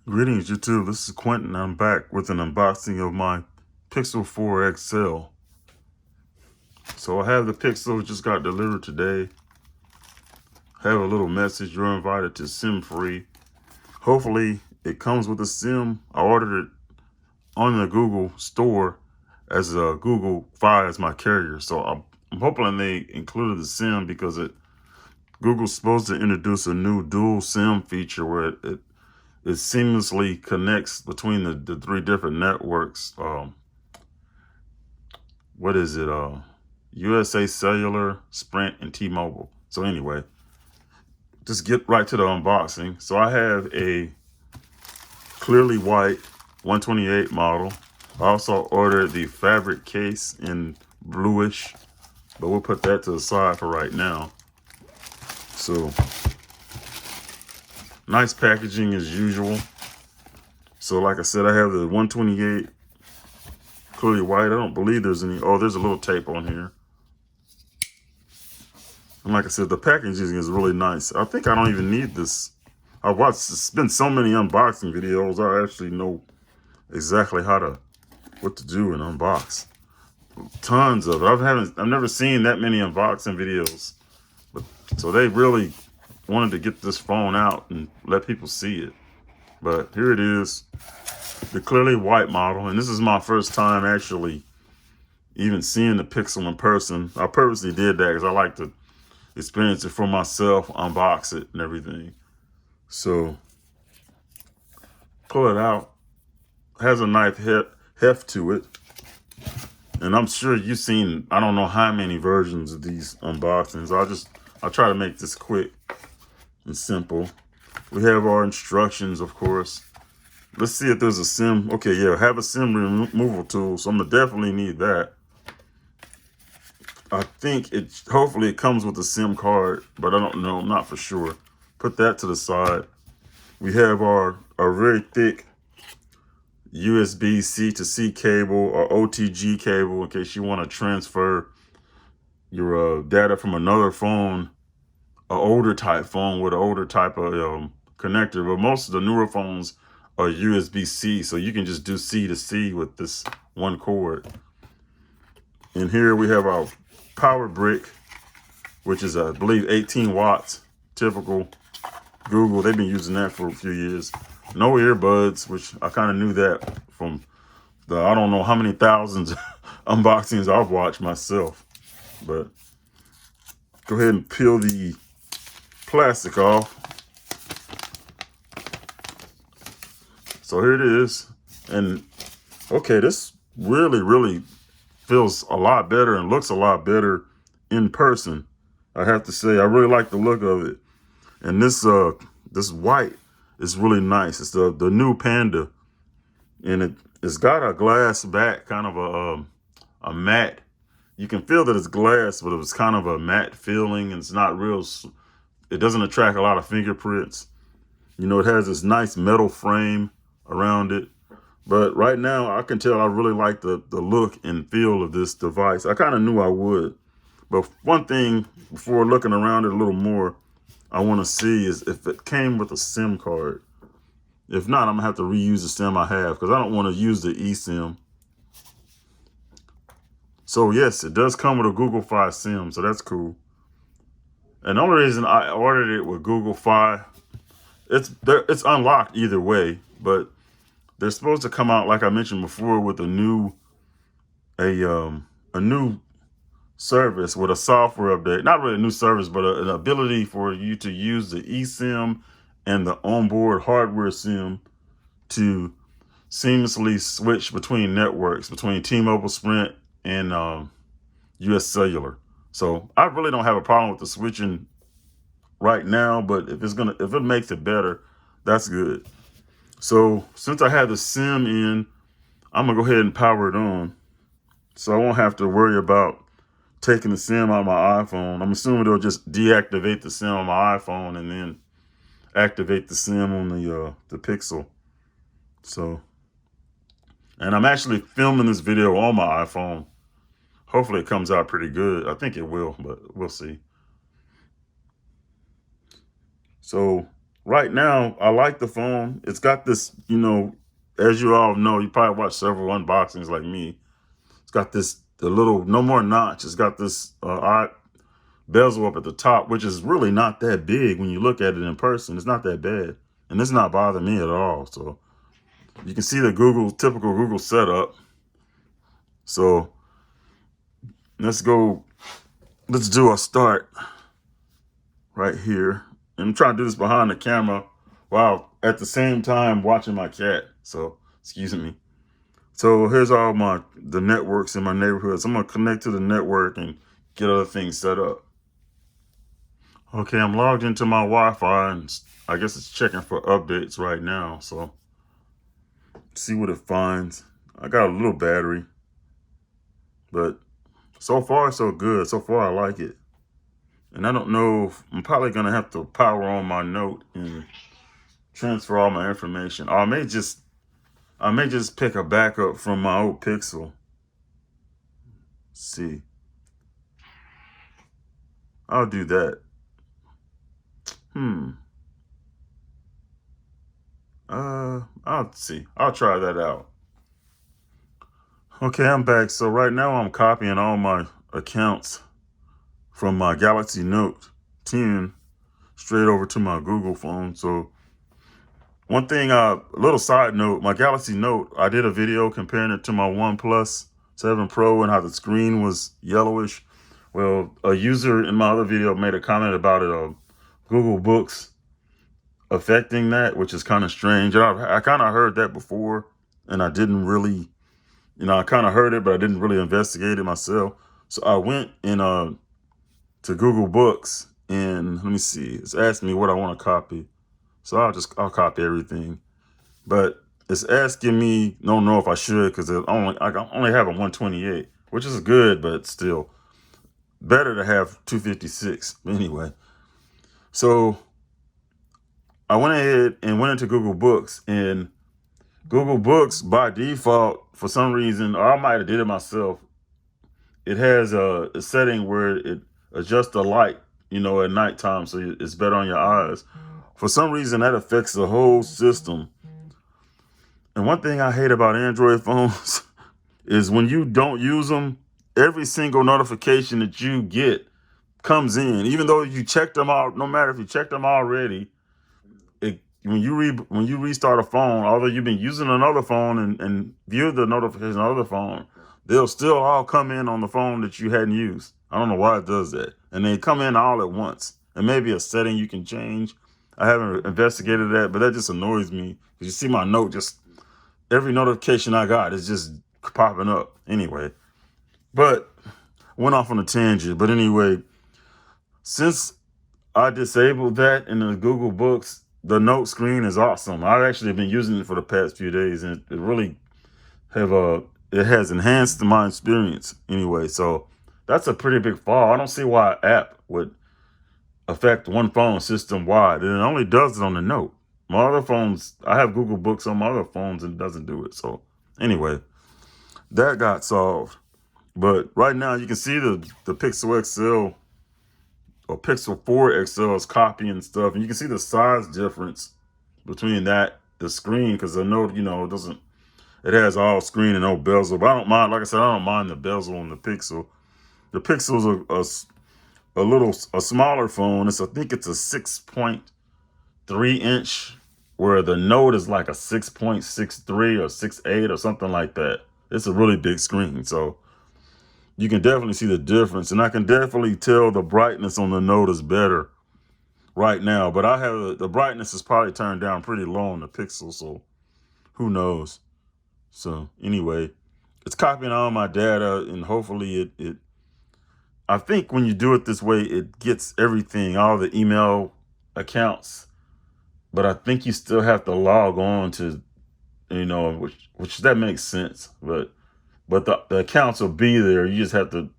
Greetings YouTube, this is Quentin. I'm back with an unboxing of my Pixel 4 XL. So I have the Pixel, just got delivered today. Have a little message, you're invited to SIM free. Hopefully it comes with a SIM. I ordered it on the Google store as a Google Fi as my carrier. So I'm hoping they included the SIM because Google's supposed to introduce a new dual SIM feature where it seamlessly connects between the three different networks. What is it? USA Cellular, Sprint, and T-Mobile. So anyway, just get right to the unboxing. So I have a clearly white 128 model. I also ordered the fabric case in bluish, but we'll put that to the side for right now. So nice packaging as usual. So like I said, I have the 128 clearly white. I don't believe there's any, oh, there's a little tape on here. And like I said, the packaging is really nice. I think I don't even need this. I've watched, it's been so many unboxing videos, I actually know exactly what to do and unbox. Tons of it. I've never seen that many unboxing videos. But so they really wanted to get this phone out and let people see it. But here it is, the clearly white model. And this is my first time actually even seeing the Pixel in person. I purposely did that because I like to experience it for myself, unbox it and everything. So pull it out. Has a nice heft to it. And I'm sure you've seen, I don't know how many versions of these unboxings. I'll try to make this quick and simple. We have our instructions, of course. Let's see if there's a SIM. Okay, yeah, have a SIM removal tool. So I'm gonna definitely need that. I think hopefully it comes with a SIM card, but I don't know, I'm not for sure. Put that to the side. We have our very thick USB-C to C cable or OTG cable in case you want to transfer your data from another phone, an older type phone with an older type of connector. But most of the newer phones are USB-C, so you can just do C to C with this one cord. And here we have our power brick, which is I believe 18 watts, typical Google. They've been using that for a few years. No earbuds, which I kind of knew that from the I don't know how many thousands unboxings I've watched myself. But go ahead and peel the plastic off. So here it is. And okay, this really feels a lot better and looks a lot better in person. I have to say, I really like the look of it. And this white is really nice. It's the new Panda, and it's got a glass back, kind of a matte. You can feel that it's glass, but it was kind of a matte feeling, and it's not real. It doesn't attract a lot of fingerprints. You know, it has this nice metal frame around it. But right now, I can tell I really like the look and feel of this device. I kind of knew I would. But one thing, before looking around it a little more, I want to see is if it came with a SIM card. If not, I'm going to have to reuse the SIM I have because I don't want to use the eSIM. So yes, it does come with a Google Fi SIM, so that's cool. And the only reason I ordered it with Google Fi, it's unlocked either way, but they're supposed to come out, like I mentioned before, with a new service with a software update. Not really a new service, but an ability for you to use the eSIM and the onboard hardware SIM to seamlessly switch between networks, between T-Mobile, Sprint, and US Cellular. So I really don't have a problem with the switching right now, but if it makes it better, that's good. So since I have the SIM in, I'm gonna go ahead and power it on. So I won't have to worry about taking the SIM out of my iPhone. I'm assuming it'll just deactivate the SIM on my iPhone and then activate the SIM on the Pixel. So, and I'm actually filming this video on my iPhone. Hopefully it comes out pretty good. I think it will, but we'll see. So right now, I like the phone. It's got this, as you all know, you probably watched several unboxings like me. It's got the little, no more notch. It's got this odd bezel up at the top, which is really not that big when you look at it in person. It's not that bad. And it's not bothering me at all. So you can see the typical Google setup. So let's do a start right here. And I'm trying to do this behind the camera while at the same time watching my cat. So excuse me. So here's all the networks in my neighborhood. So I'm gonna connect to the network and get other things set up. Okay, I'm logged into my Wi-Fi and I guess it's checking for updates right now. So see what it finds. I got a little battery, but so far so good. So far I like it. And I don't know if I'm probably gonna have to power on my Note and transfer all my information. Or I may just pick a backup from my old Pixel. Let's see. I'll do that. I'll see. I'll try that out. Okay, I'm back. So right now I'm copying all my accounts from my Galaxy Note 10 straight over to my Google phone. So one thing, a little side note, my Galaxy Note, I did a video comparing it to my OnePlus 7 Pro and how the screen was yellowish. Well, a user in my other video made a comment about it, Google Books affecting that, which is kind of strange. I kind of heard that before, and I didn't really, I kind of heard it, but I didn't really investigate it myself. So I went to Google Books, and let me see, it's asking me what I want to copy. So I'll copy everything, but it's asking me, don't know if I should, because I only have a 128, which is good, but still better to have 256 anyway. So I went ahead and went into Google Books, and Google Books by default, for some reason, or I might have did it myself, it has a setting where it adjusts the light, at nighttime, so it's better on your eyes. For some reason, that affects the whole system. And one thing I hate about Android phones is when you don't use them, every single notification that you get comes in, even though you checked them out. No matter if you checked them already, when you restart a phone, although you've been using another phone and view the notification on the other phone, they'll still all come in on the phone that you hadn't used. I don't know why it does that. And they come in all at once. And maybe a setting you can change. I haven't investigated that, but that just annoys me. Because you see my note, just every notification I got is just popping up. Anyway, but went off on a tangent. But anyway, since I disabled that in the Google Books, the note screen is awesome. I've actually been using it for the past few days, and it really it has enhanced my experience anyway. So that's a pretty big fall. I don't see why an app would affect one phone system wide. And it only does it on the Note. My other phones, I have Google Books on my other phones and it doesn't do it. So anyway, that got solved. But right now you can see the Pixel XL or Pixel 4 XL is copying stuff. And you can see the size difference between the screen, because the Note, it has all screen and no bezel. But I don't mind, like I said, I don't mind the bezel on the Pixel. The Pixel's a smaller phone. I think it's a 6.3 inch, where the Note is like a 6.63 or 6.8 or something like that. It's a really big screen, so you can definitely see the difference. And I can definitely tell the brightness on the Note is better right now. But the brightness is probably turned down pretty low on the Pixel, so who knows? So anyway, it's copying all my data, and hopefully I think when you do it this way, it gets everything, all the email accounts. But I think you still have to log on to, which that makes sense. But the accounts will be there. You just have to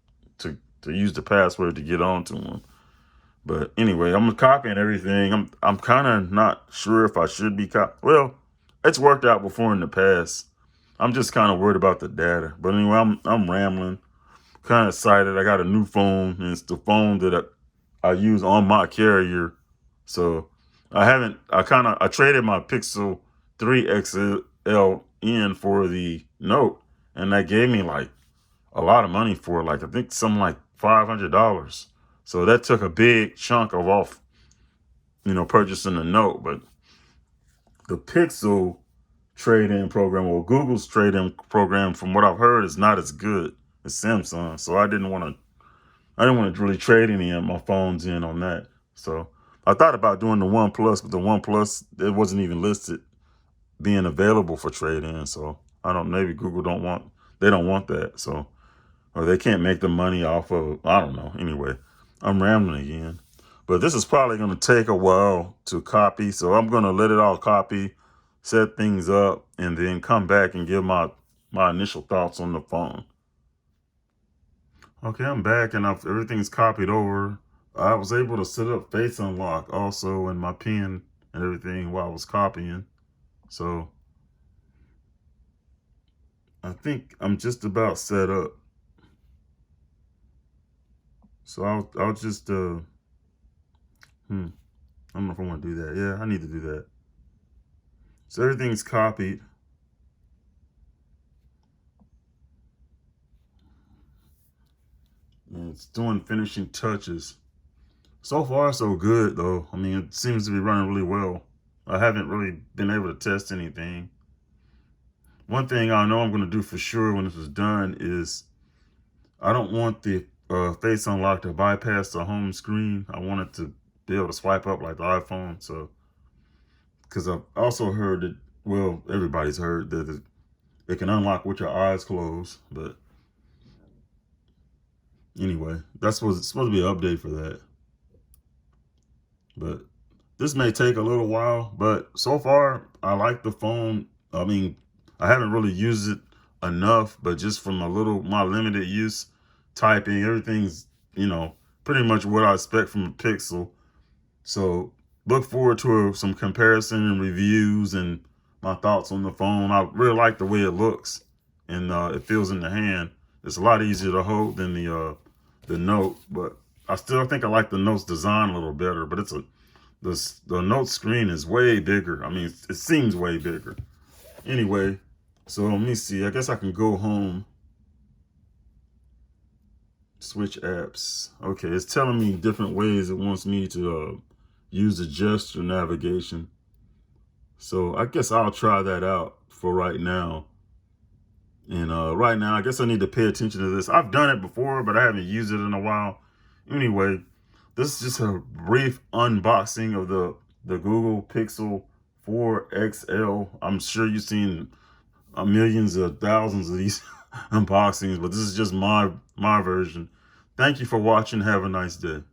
use the password to get onto them. But anyway, I'm copying everything. I'm kind of not sure if I should be well, it's worked out before in the past. I'm just kind of worried about the data. But anyway, I'm rambling. Kind of excited. I got a new phone, and it's the phone that I use on my carrier. So I traded my Pixel 3 XL in for the Note, and that gave me like a lot of money for it, like I think something like $500. So that took a big chunk of off, purchasing the Note. But the Pixel trade-in program, or Google's trade-in program, from what I've heard, is not as good as Samsung. So I didn't want to really trade any of my phones in on that. So I thought about doing the OnePlus, but the OnePlus, it wasn't even listed being available for trade-in. So maybe Google don't want that. So, or they can't make the money off of it. I don't know. Anyway, I'm rambling again. But this is probably going to take a while to copy. So I'm going to let it all copy, set things up, and then come back and give my initial thoughts on the phone. Okay, I'm back and everything's copied over. I was able to set up Face Unlock also in my pen and everything while I was copying. So I think I'm just about set up. So I'll just I don't know if I want to do that. Yeah, I need to do that. So everything's copied. And it's doing finishing touches. So far, so good, though. I mean, it seems to be running really well. I haven't really been able to test anything. One thing I know I'm going to do for sure when this is done is I don't want the Face Unlock to bypass the home screen. I want it to be able to swipe up like the iPhone. So, because I've also heard that, well, everybody's heard that it can unlock with your eyes closed. But anyway, that's supposed to be an update for that. But this may take a little while, but so far I like the phone. I mean, I haven't really used it enough, but just from my limited use, typing, everything's, pretty much what I expect from a Pixel. So look forward to some comparison and reviews and my thoughts on the phone. I really like the way it looks and it feels in the hand. It's a lot easier to hold than the Note, but I still think I like the Note's design a little better. But the Note screen is way bigger. I mean, it seems way bigger. Anyway, so let me see. I guess I can go home. Switch apps. Okay, it's telling me different ways it wants me to use the gesture navigation. So I guess I'll try that out for right now. And right now, I guess I need to pay attention to this. I've done it before, but I haven't used it in a while. Anyway, this is just a brief unboxing of the Google Pixel 4 XL. I'm sure you've seen millions of thousands of these unboxings, but this is just my version. Thank you for watching. Have a nice day.